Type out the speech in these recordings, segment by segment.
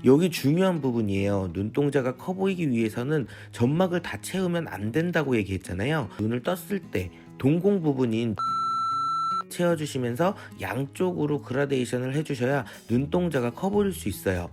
여기 중요한 부분이에요. 눈동자가 커 보이기 위해서는 점막을 다 채우면 안 된다고 얘기했잖아요. 눈을 떴을 때 동공 부분인 채워주시면서 양쪽으로 그라데이션을 해주셔야 눈동자가 커 보일 수 있어요.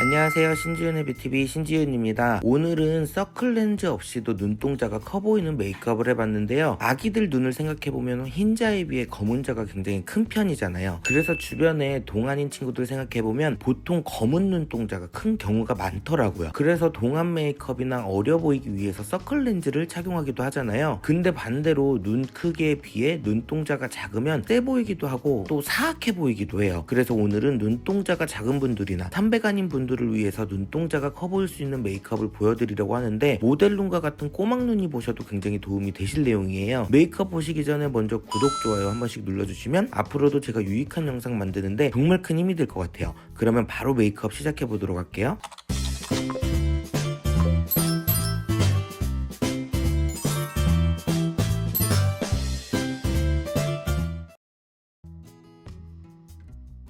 안녕하세요. 신지윤의 뷰티비 신지윤입니다. 오늘은 서클 렌즈 없이도 눈동자가 커 보이는 메이크업을 해봤는데요. 아기들 눈을 생각해보면 흰자에 비해 검은자가 굉장히 큰 편이잖아요. 그래서 주변에 동안인 친구들 생각해보면 보통 검은 눈동자가 큰 경우가 많더라고요. 그래서 동안 메이크업이나 어려 보이기 위해서 서클 렌즈를 착용하기도 하잖아요. 근데 반대로 눈 크기에 비해 눈동자가 작으면 세 보이기도 하고 또 사악해 보이기도 해요. 그래서 오늘은 눈동자가 작은 분들이나 삼배간인 분들을 위해서 눈동자가 커 보일 수 있는 메이크업을 보여드리려고 하는데, 모델 눈과 같은 꼬막 눈이 보셔도 굉장히 도움이 되실 내용이에요. 메이크업 보시기 전에 먼저 구독, 좋아요 한 번씩 눌러주시면 앞으로도 제가 유익한 영상 만드는데 정말 큰 힘이 될 것 같아요. 그러면 바로 메이크업 시작해 보도록 할게요.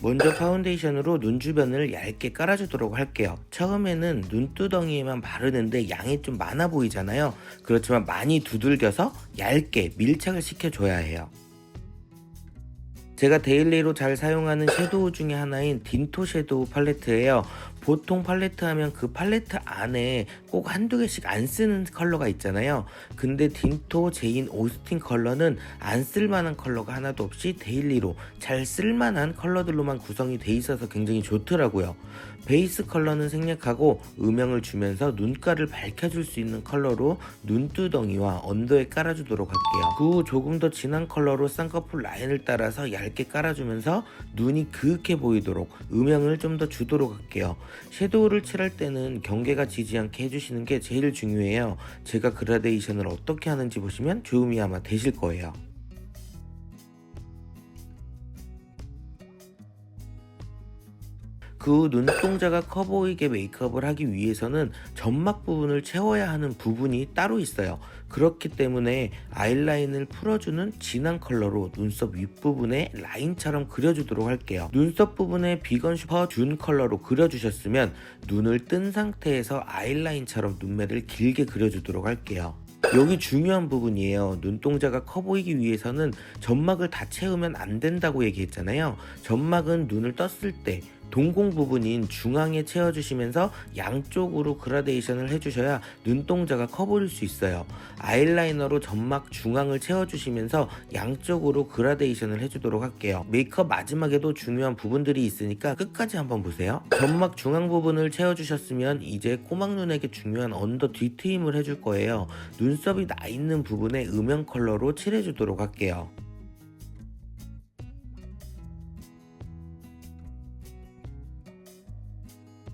먼저 파운데이션으로 눈 주변을 얇게 깔아주도록 할게요. 처음에는 눈두덩이에만 바르는데 양이 좀 많아 보이잖아요. 그렇지만 많이 두들겨서 얇게 밀착을 시켜줘야 해요. 제가 데일리로 잘 사용하는 섀도우 중에 하나인 딘토 섀도우 팔레트예요. 보통 팔레트 하면 그 팔레트 안에 꼭 한두 개씩 안 쓰는 컬러가 있잖아요. 근데 딘토 제인 오스틴 컬러는 안 쓸만한 컬러가 하나도 없이 데일리로 잘 쓸만한 컬러들로만 구성이 돼 있어서 굉장히 좋더라고요. 베이스 컬러는 생략하고 음영을 주면서 눈가를 밝혀줄 수 있는 컬러로 눈두덩이와 언더에 깔아주도록 할게요. 그 후 조금 더 진한 컬러로 쌍꺼풀 라인을 따라서 얇게 깔아주면서 눈이 그윽해 보이도록 음영을 좀 더 주도록 할게요. 섀도우를 칠할 때는 경계가 지지 않게 해주시는 게 제일 중요해요. 제가 그라데이션을 어떻게 하는지 보시면 도움이 아마 되실 거예요. 그 후 눈동자가 커 보이게 메이크업을 하기 위해서는 점막 부분을 채워야 하는 부분이 따로 있어요. 그렇기 때문에 아이라인을 풀어주는 진한 컬러로 눈썹 윗부분에 라인처럼 그려주도록 할게요. 눈썹 부분에 비건 슈퍼 준 컬러로 그려주셨으면 눈을 뜬 상태에서 아이라인처럼 눈매를 길게 그려주도록 할게요. 여기 중요한 부분이에요. 눈동자가 커 보이기 위해서는 점막을 다 채우면 안 된다고 얘기했잖아요. 점막은 눈을 떴을 때 동공 부분인 중앙에 채워주시면서 양쪽으로 그라데이션을 해주셔야 눈동자가 커 보일 수 있어요. 아이라이너로 점막 중앙을 채워주시면서 양쪽으로 그라데이션을 해주도록 할게요. 메이크업 마지막에도 중요한 부분들이 있으니까 끝까지 한번 보세요. 점막 중앙 부분을 채워주셨으면 이제 꼬막 눈에게 중요한 언더 뒤트임을 해줄 거예요. 눈썹이 나 있는 부분에 음영 컬러로 칠해주도록 할게요.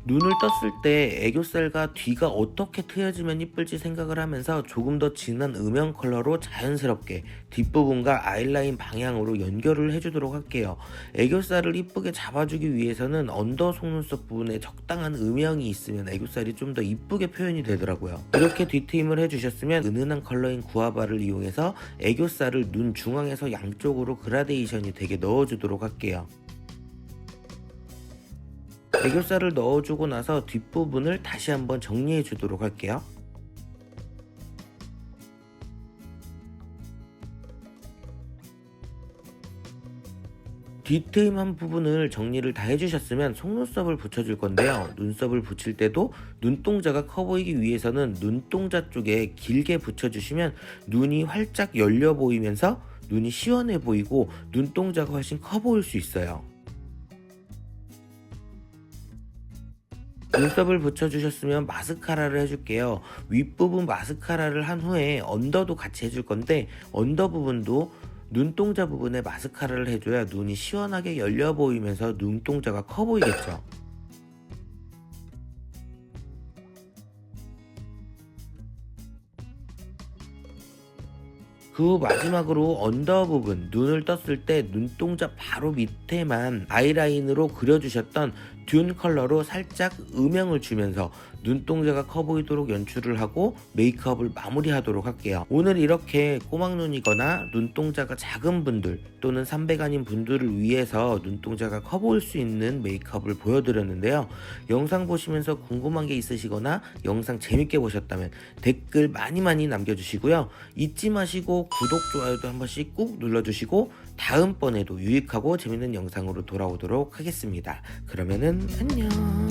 눈을 떴을 때 애교살과 뒤가 어떻게 트여지면 이쁠지 생각을 하면서 조금 더 진한 음영 컬러로 자연스럽게 뒷부분과 아이라인 방향으로 연결을 해주도록 할게요. 애교살을 이쁘게 잡아주기 위해서는 언더 속눈썹 부분에 적당한 음영이 있으면 애교살이 좀 더 이쁘게 표현이 되더라고요. 이렇게 뒤트임을 해주셨으면 은은한 컬러인 구아바를 이용해서 애교살을 눈 중앙에서 양쪽으로 그라데이션이 되게 넣어주도록 할게요. 애교살을 넣어주고 나서 뒷부분을 다시 한번 정리해 주도록 할게요. 뒤트임한 부분을 정리를 다 해주셨으면 속눈썹을 붙여줄 건데요. 눈썹을 붙일 때도 눈동자가 커 보이기 위해서는 눈동자 쪽에 길게 붙여주시면 눈이 활짝 열려 보이면서 눈이 시원해 보이고 눈동자가 훨씬 커 보일 수 있어요. 눈썹을 붙여주셨으면 마스카라를 해줄게요. 윗부분 마스카라를 한 후에 언더도 같이 해줄 건데, 언더 부분도 눈동자 부분에 마스카라를 해줘야 눈이 시원하게 열려 보이면서 눈동자가 커 보이겠죠. 그 후 마지막으로 언더 부분, 눈을 떴을 때 눈동자 바로 밑에만 아이라인으로 그려주셨던 듄 컬러로 살짝 음영을 주면서 눈동자가 커 보이도록 연출을 하고 메이크업을 마무리하도록 할게요. 오늘 이렇게 꼬막눈이거나 눈동자가 작은 분들 또는 삼배간인 분들을 위해서 눈동자가 커 보일 수 있는 메이크업을 보여드렸는데요. 영상 보시면서 궁금한 게 있으시거나 영상 재밌게 보셨다면 댓글 많이 남겨주시고요. 잊지 마시고 구독, 좋아요도 한 번씩 꾹 눌러주시고 다음번에도 유익하고 재밌는 영상으로 돌아오도록 하겠습니다. 그러면은 안녕.